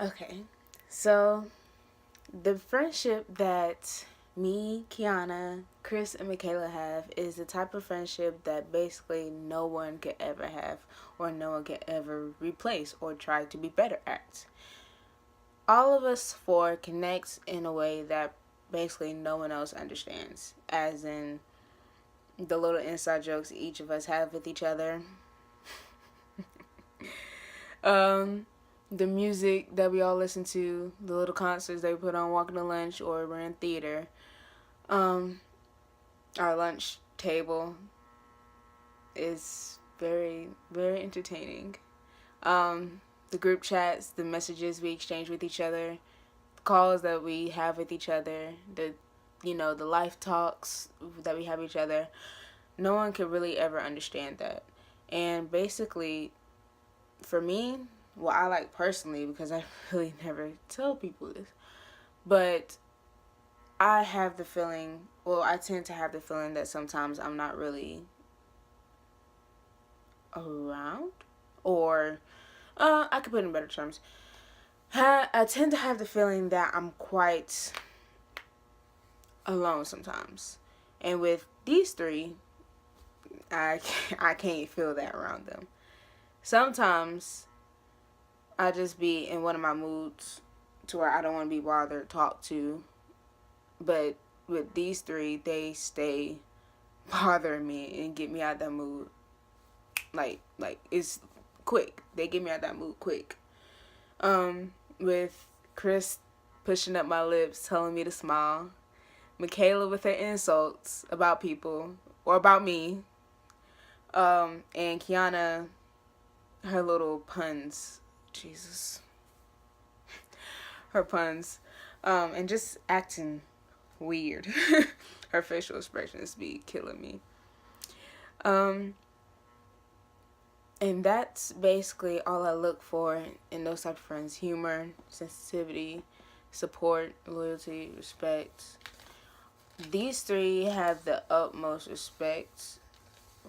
Okay, so the friendship that me, Kiana, Chris, and Michaela have is the type of friendship that basically no one could ever have, or no one could ever replace or try to be better at. All of us four connect in a way that basically no one else understands, as in the little inside jokes each of us have with each other. um, the music that we all listen to, the little concerts they put on walking to lunch or we're in theater, um, our lunch table is very, very entertaining. The group chats, the messages we exchange with each other, the calls that we have with each other, the life talks that we have with each other. No one could really ever understand that. And basically, for me, well, I like personally, because I really never tell people this, but I have the feeling, well, I tend to have the feeling that sometimes I'm not really around, or I could put it in better terms. I tend to have the feeling that I'm quite alone sometimes, and with these three, I can't feel that around them. Sometimes I just be in one of my moods to where I don't want to be bothered, talked to, but with these three, they stay bothering me and get me out of that mood. Like it's quick. They get me out of that mood quick. With Chris pushing up my lips, telling me to smile. Michaela with her insults about people or about me. And Kiana, her little puns. Jesus. Her puns. And just acting weird. Her facial expressions be killing me. And that's basically all I look for in those type of friends: humor, sensitivity, support, loyalty, respect. These three have the utmost respect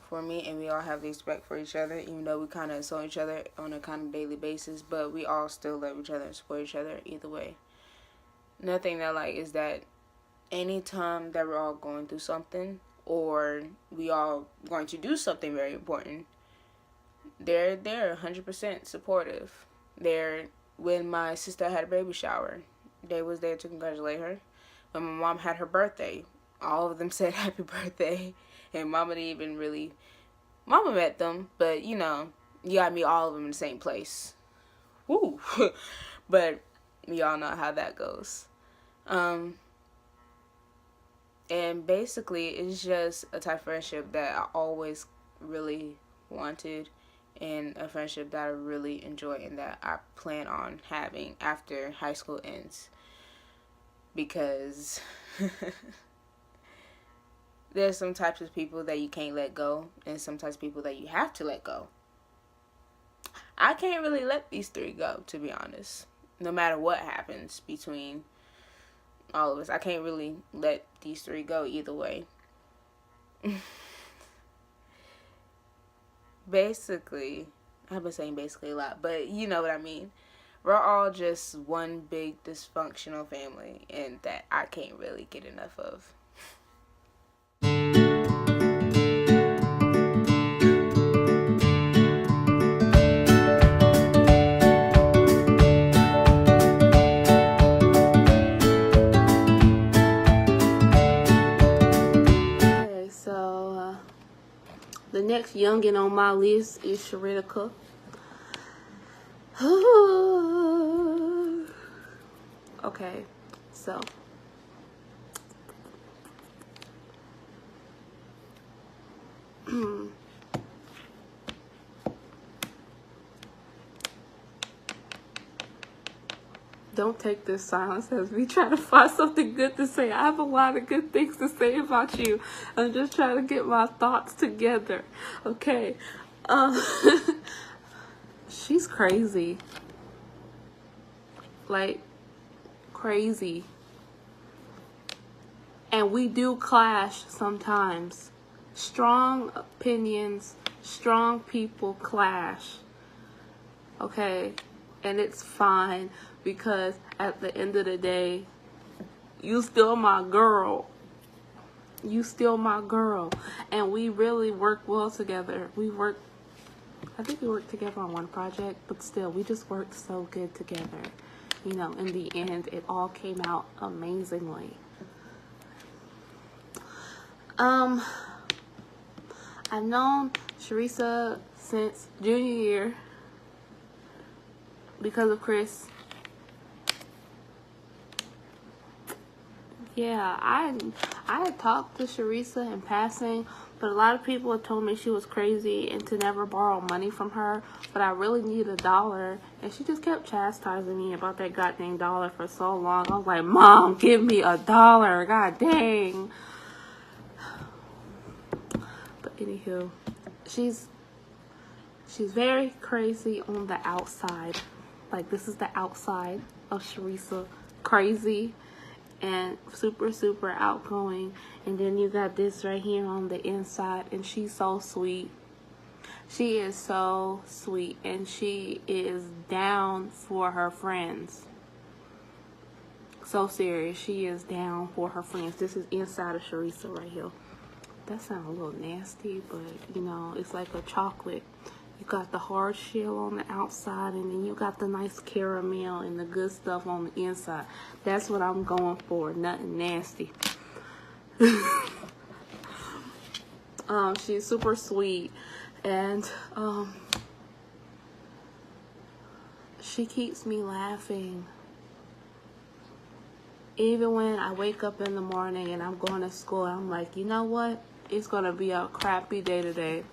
for me, and we all have the respect for each other, even though we kind of insult each other on a kind of daily basis, but we all still love each other and support each other either way. Nothing that I like is that anytime that we're all going through something, or we all going to do something very important, they're 100% supportive. They're When my sister had a baby shower, they was there to congratulate her. When my mom had her birthday, all of them said happy birthday. And Mama didn't even really, Mama met them, but you got me all of them in the same place. Woo. But we all know how that goes. And basically, it's just a type of friendship that I always really wanted, and a friendship that I really enjoy and that I plan on having after high school ends. Because there's some types of people that you can't let go, and some types of people that you have to let go. I can't really let these three go, to be honest. No matter what happens between all of us, I can't really let these three go either way. Basically, I've been saying basically a lot, but you know what I mean. We're all just one big dysfunctional family, and that I can't really get enough of. Okay, so the next youngin on my list is Sharita. Okay, so don't take this silence as me trying to find something good to say. I have a lot of good things to say about you. I'm just trying to get my thoughts together. Okay. She's crazy. Like, crazy. And we do clash sometimes. Strong opinions, strong people clash. Okay? And it's fine. Because at the end of the day, you still my girl. You still my girl. And we really work well together. I think we worked together on one project, but still, we just worked so good together. You know, in the end, it all came out amazingly. I've known Sharisa since junior year because of Chris. Yeah, I had talked to Sharisa in passing, but a lot of people had told me she was crazy and to never borrow money from her, but I really needed $1, and she just kept chastising me about that goddamn dollar for so long. I was like, Mom, give me $1, god dang. But anywho, she's very crazy on the outside. Like, this is the outside of Sharisa. Crazy. And super, super outgoing. And then you got this right here on the inside. And she's so sweet. She is so sweet. And she is down for her friends. So serious. She is down for her friends. This is inside of Sharisa right here. That sounds a little nasty, but, you know, it's like a chocolate. You got the hard shell on the outside, and then you got the nice caramel and the good stuff on the inside. That's what I'm going for. Nothing nasty. She's super sweet, and she keeps me laughing. Even when I wake up in the morning and I'm going to school, I'm like, you know what? It's going to be a crappy day today.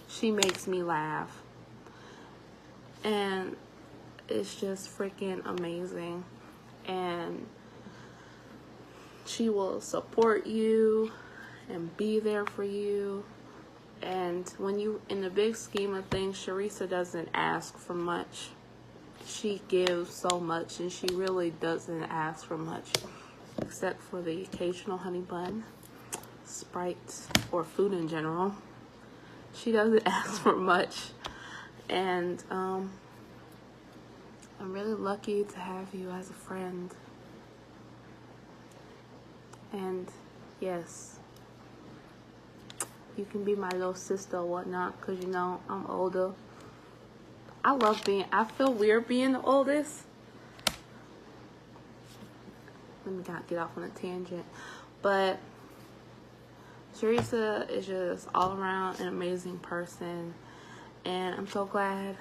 She makes me laugh. And it's just freaking amazing. And she will support you and be there for you. And when you, in the big scheme of things, Sharisa doesn't ask for much. She gives so much, and she really doesn't ask for much. Except for the occasional honey bun, Sprite, or food in general. She doesn't ask for much. And I'm really lucky to have you as a friend. And yes, you can be my little sister or whatnot, because you know I'm older. I feel weird being the oldest. Let me not get off on a tangent. But Sharisa is just all around an amazing person. And I'm so glad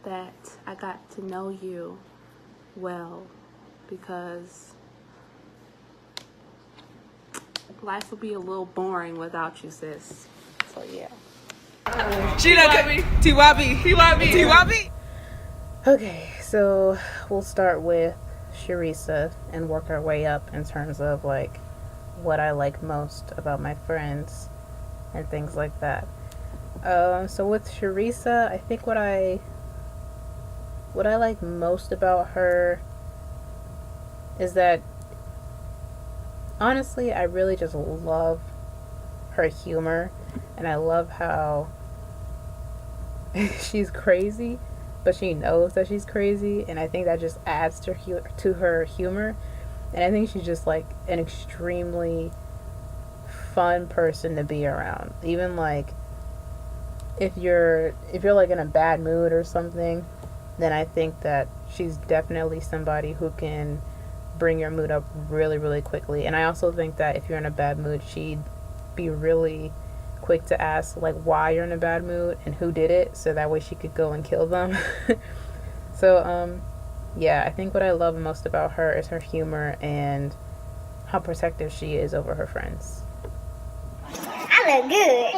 that I got to know you well, because life would be a little boring without you, sis. So yeah. She done cut me. T-Y-B. Okay, so we'll start with Sharisa and work our way up in terms of like what I like most about my friends and things like that. So with Sharisa, I think what I what I like most about her is that, honestly, I really just love her humor, and I love how she's crazy, but she knows that she's crazy, and I think that just adds to her humor. And I think she's just like an extremely fun person to be around. Even like if you're like in a bad mood or something, then I think that she's definitely somebody who can bring your mood up really, really quickly. And I also think that if you're in a bad mood, she'd be really quick to ask like why you're in a bad mood and who did it, so that way she could go and kill them. So yeah, I think what I love most about her is her humor and how protective she is over her friends. I look good.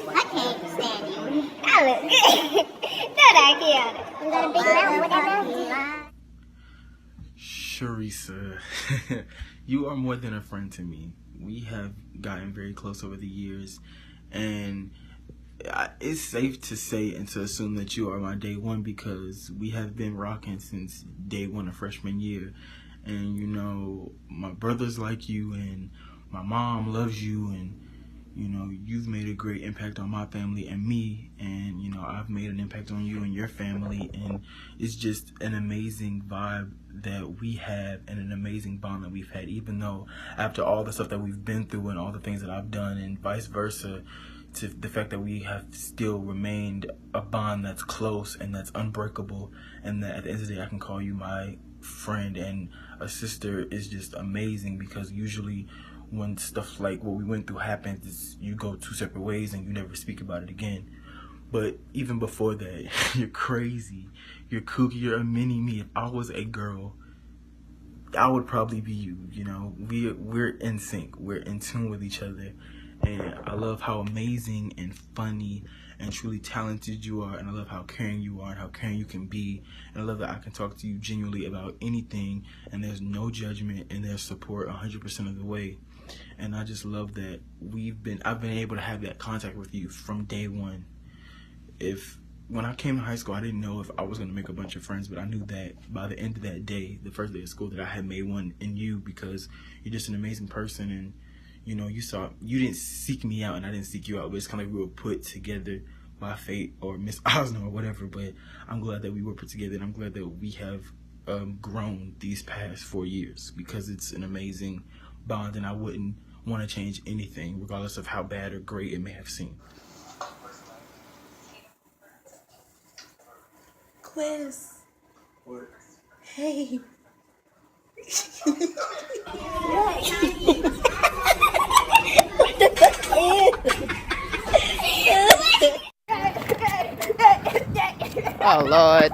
I can't stand you. I look good. Don't I, Kiana? You got a big mouth with that mouth? Sharisa, you are more than a friend to me. We have gotten very close over the years, and it's safe to say and to assume that you are my day one, because we have been rocking since day one of freshman year. And you know, my brothers like you, and my mom loves you, and you know, you've made a great impact on my family and me, and you know, I've made an impact on you and your family, and it's just an amazing vibe that we have and an amazing bond that we've had, even though after all the stuff that we've been through and all the things that I've done and vice versa, to the fact that we have still remained a bond that's close and that's unbreakable, and that at the end of the day I can call you my friend and a sister, is just amazing. Because usually when stuff like what we went through happens, you go two separate ways and you never speak about it again. But even before that, you're crazy, you're kooky, you're a mini me. If I was a girl, I would probably be you. You know, we're in sync, we're in tune with each other, and I love how amazing and funny and truly talented you are, and I love how caring you are and how caring you can be, and I love that I can talk to you genuinely about anything, and there's no judgment, and there's support 100% of the way. And I just love that I've been able to have that contact with you from day one. When I came to high school, I didn't know if I was going to make a bunch of friends, but I knew that by the end of that day, the first day of school, that I had made one in you, because you're just an amazing person. And you know, you didn't seek me out and I didn't seek you out, but it's kind of like we were put together by fate or Miss Osno or whatever. But I'm glad that we were put together, and I'm glad that we have grown these past 4 years, because it's an amazing bond, and I wouldn't want to change anything, regardless of how bad or great it may have seemed. Quiz. What? Hey. Oh Lord.